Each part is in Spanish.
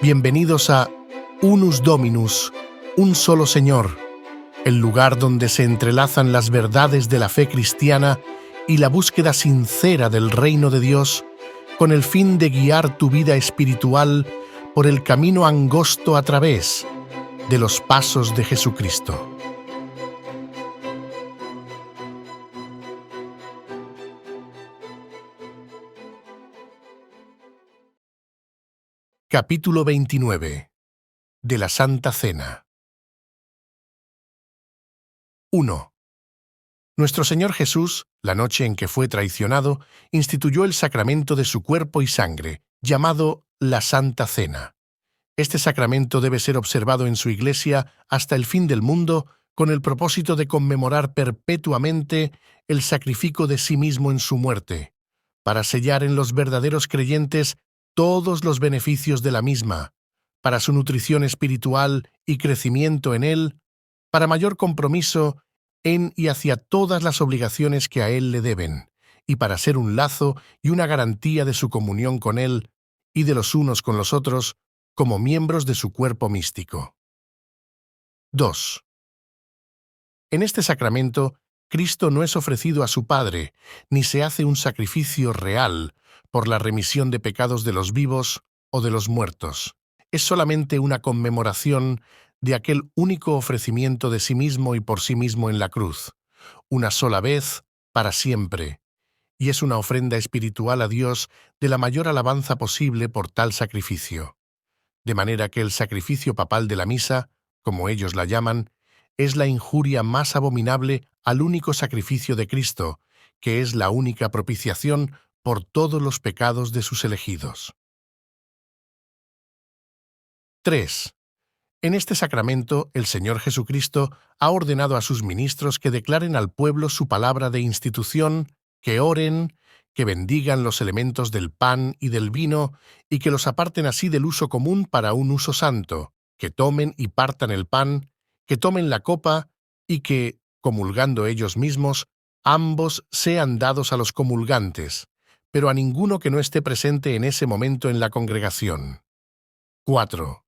Bienvenidos a Unus Dominus, un solo Señor, el lugar donde se entrelazan las verdades de la fe cristiana y la búsqueda sincera del reino de Dios con el fin de guiar tu vida espiritual por el camino angosto a través de los pasos de Jesucristo. Capítulo 29 de la Santa Cena. 1. Nuestro Señor Jesús, la noche en que fue traicionado, instituyó el sacramento de su cuerpo y sangre, llamado la Santa Cena. Este sacramento debe ser observado en su Iglesia hasta el fin del mundo con el propósito de conmemorar perpetuamente el sacrificio de sí mismo en su muerte, para sellar en los verdaderos creyentes todos los beneficios de la misma, para su nutrición espiritual y crecimiento en Él, para mayor compromiso en y hacia todas las obligaciones que a Él le deben, y para ser un lazo y una garantía de su comunión con Él y de los unos con los otros, como miembros de su cuerpo místico. 2. En este sacramento, Cristo no es ofrecido a su Padre, ni se hace un sacrificio real por la remisión de pecados de los vivos o de los muertos. Es solamente una conmemoración de aquel único ofrecimiento de sí mismo y por sí mismo en la cruz, una sola vez, para siempre, y es una ofrenda espiritual a Dios de la mayor alabanza posible por tal sacrificio. De manera que el sacrificio papal de la misa, como ellos la llaman, es la injuria más abominable al único sacrificio de Cristo, que es la única propiciación por todos los pecados de sus elegidos. 3. En este sacramento, el Señor Jesucristo ha ordenado a sus ministros que declaren al pueblo su palabra de institución, que oren, que bendigan los elementos del pan y del vino y que los aparten así del uso común para un uso santo, que tomen y partan el pan, que tomen la copa y que, comulgando ellos mismos, ambos sean dados a los comulgantes, pero a ninguno que no esté presente en ese momento en la congregación. 4.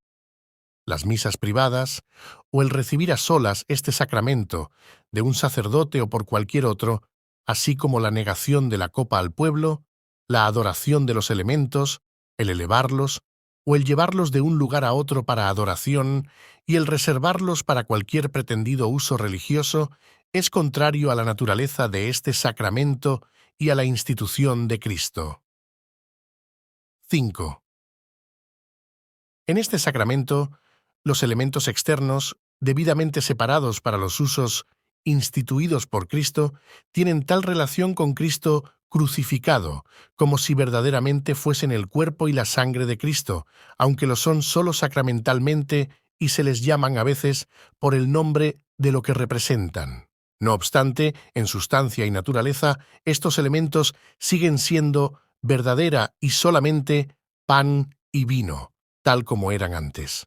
Las misas privadas, o el recibir a solas este sacramento de un sacerdote o por cualquier otro, así como la negación de la copa al pueblo, la adoración de los elementos, el elevarlos, o el llevarlos de un lugar a otro para adoración, y el reservarlos para cualquier pretendido uso religioso, es contrario a la naturaleza de este sacramento y a la institución de Cristo. 5. En este sacramento, los elementos externos, debidamente separados para los usos instituidos por Cristo, tienen tal relación con Cristo crucificado, como si verdaderamente fuesen el cuerpo y la sangre de Cristo, aunque lo son solo sacramentalmente y se les llaman a veces por el nombre de lo que representan. No obstante, en sustancia y naturaleza, estos elementos siguen siendo verdadera y solamente pan y vino, tal como eran antes.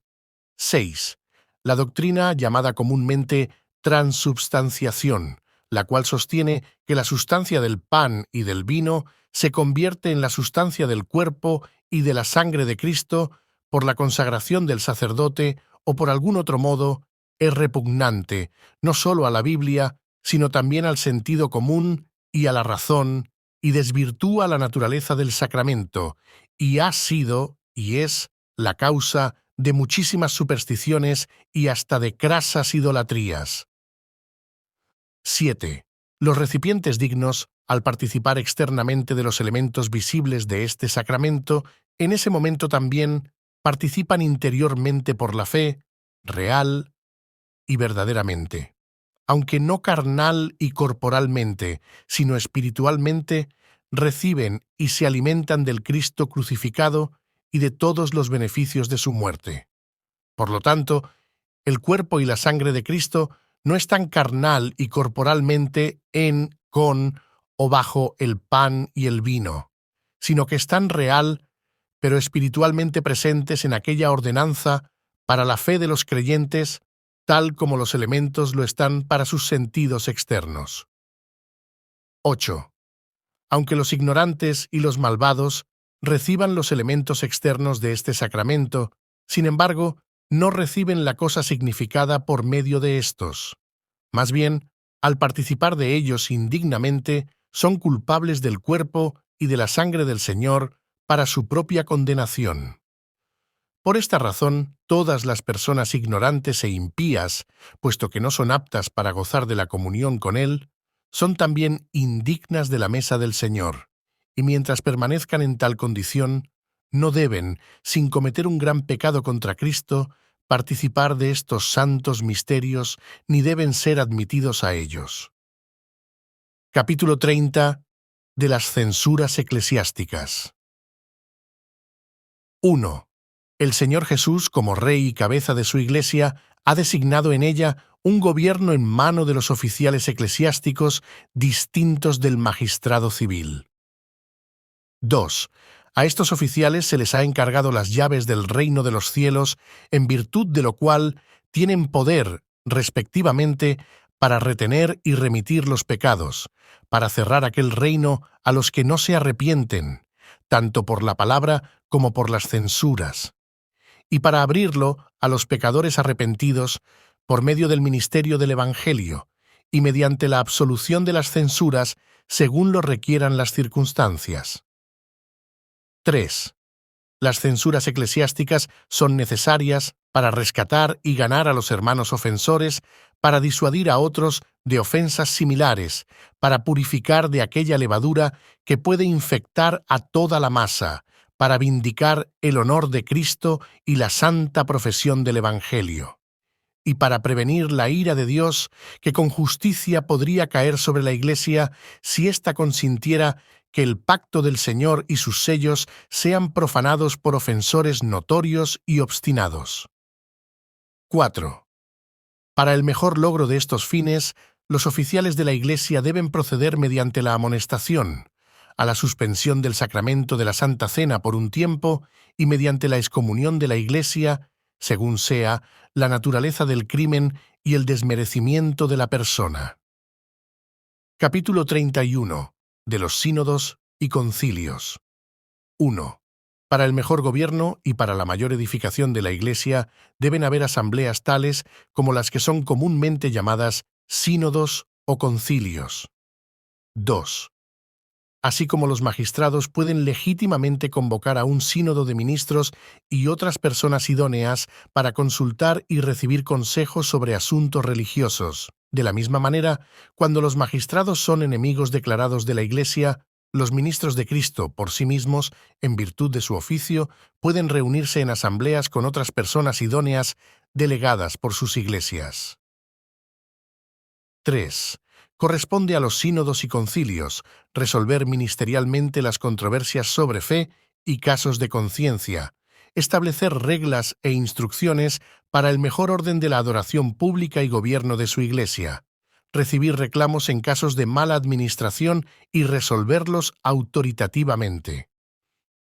6. La doctrina llamada comúnmente transubstanciación, la cual sostiene que la sustancia del pan y del vino se convierte en la sustancia del cuerpo y de la sangre de Cristo por la consagración del sacerdote o por algún otro modo, es repugnante no solo a la Biblia, sino también al sentido común y a la razón, y desvirtúa la naturaleza del sacramento, y ha sido y es la causa de muchísimas supersticiones y hasta de crasas idolatrías. 7. Los recipientes dignos, al participar externamente de los elementos visibles de este sacramento, en ese momento también participan interiormente por la fe, real y verdaderamente. Aunque no carnal y corporalmente, sino espiritualmente, reciben y se alimentan del Cristo crucificado y de todos los beneficios de su muerte. Por lo tanto, el cuerpo y la sangre de Cristo no están carnal y corporalmente en, con o bajo el pan y el vino, sino que están real, pero espiritualmente presentes en aquella ordenanza para la fe de los creyentes, tal como los elementos lo están para sus sentidos externos. 8. Aunque los ignorantes y los malvados reciban los elementos externos de este sacramento, Sin embargo, no reciben la cosa significada por medio de estos. Más bien, al participar de ellos indignamente, son culpables del cuerpo y de la sangre del Señor para su propia condenación. Por esta razón, todas las personas ignorantes e impías, puesto que no son aptas para gozar de la comunión con Él, son también indignas de la mesa del Señor, y mientras permanezcan en tal condición, no deben, sin cometer un gran pecado contra Cristo, participar de estos santos misterios, ni deben ser admitidos a ellos. Capítulo 30 de las censuras eclesiásticas. 1. El Señor Jesús, como Rey y cabeza de su Iglesia, ha designado en ella un gobierno en mano de los oficiales eclesiásticos distintos del magistrado civil. 2. A estos oficiales se les ha encargado las llaves del reino de los cielos, en virtud de lo cual tienen poder, respectivamente, para retener y remitir los pecados, para cerrar aquel reino a los que no se arrepienten, tanto por la palabra como por las censuras, y para abrirlo a los pecadores arrepentidos por medio del ministerio del Evangelio y mediante la absolución de las censuras según lo requieran las circunstancias. 3. Las censuras eclesiásticas son necesarias para rescatar y ganar a los hermanos ofensores, para disuadir a otros de ofensas similares, para purificar de aquella levadura que puede infectar a toda la masa, para vindicar el honor de Cristo y la santa profesión del Evangelio, y para prevenir la ira de Dios que con justicia podría caer sobre la Iglesia si ésta consintiera que el pacto del Señor y sus sellos sean profanados por ofensores notorios y obstinados. 4. Para el mejor logro de estos fines, los oficiales de la Iglesia deben proceder mediante la amonestación, a la suspensión del sacramento de la Santa Cena por un tiempo y mediante la excomunión de la Iglesia, según sea la naturaleza del crimen y el desmerecimiento de la persona. Capítulo 31. De los sínodos y concilios. 1. Para el mejor gobierno y para la mayor edificación de la Iglesia deben haber asambleas tales como las que son comúnmente llamadas sínodos o concilios. 2. Así como los magistrados pueden legítimamente convocar a un sínodo de ministros y otras personas idóneas para consultar y recibir consejos sobre asuntos religiosos. De la misma manera, cuando los magistrados son enemigos declarados de la Iglesia, los ministros de Cristo, por sí mismos, en virtud de su oficio, pueden reunirse en asambleas con otras personas idóneas delegadas por sus iglesias. 3. Corresponde a los sínodos y concilios resolver ministerialmente las controversias sobre fe y casos de conciencia, establecer reglas e instrucciones para el mejor orden de la adoración pública y gobierno de su Iglesia, recibir reclamos en casos de mala administración y resolverlos autoritativamente.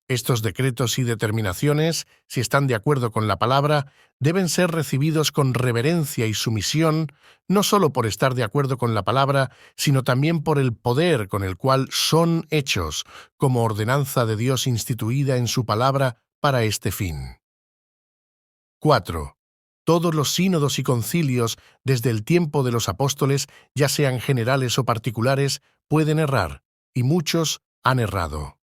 Estos decretos y determinaciones, si están de acuerdo con la palabra, deben ser recibidos con reverencia y sumisión, no solo por estar de acuerdo con la palabra, sino también por el poder con el cual son hechos, como ordenanza de Dios instituida en su palabra para este fin. 4. Todos los sínodos y concilios, desde el tiempo de los apóstoles, ya sean generales o particulares, pueden errar, y muchos han errado.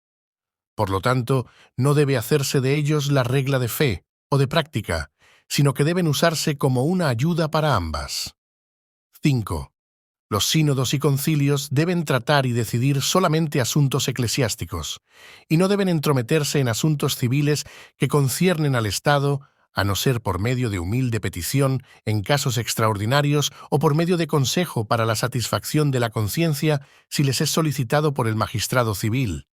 Por lo tanto, no debe hacerse de ellos la regla de fe o de práctica, sino que deben usarse como una ayuda para ambas. 5. Los sínodos y concilios deben tratar y decidir solamente asuntos eclesiásticos, y no deben entrometerse en asuntos civiles que conciernen al Estado, a no ser por medio de humilde petición en casos extraordinarios o por medio de consejo para la satisfacción de la conciencia si les es solicitado por el magistrado civil.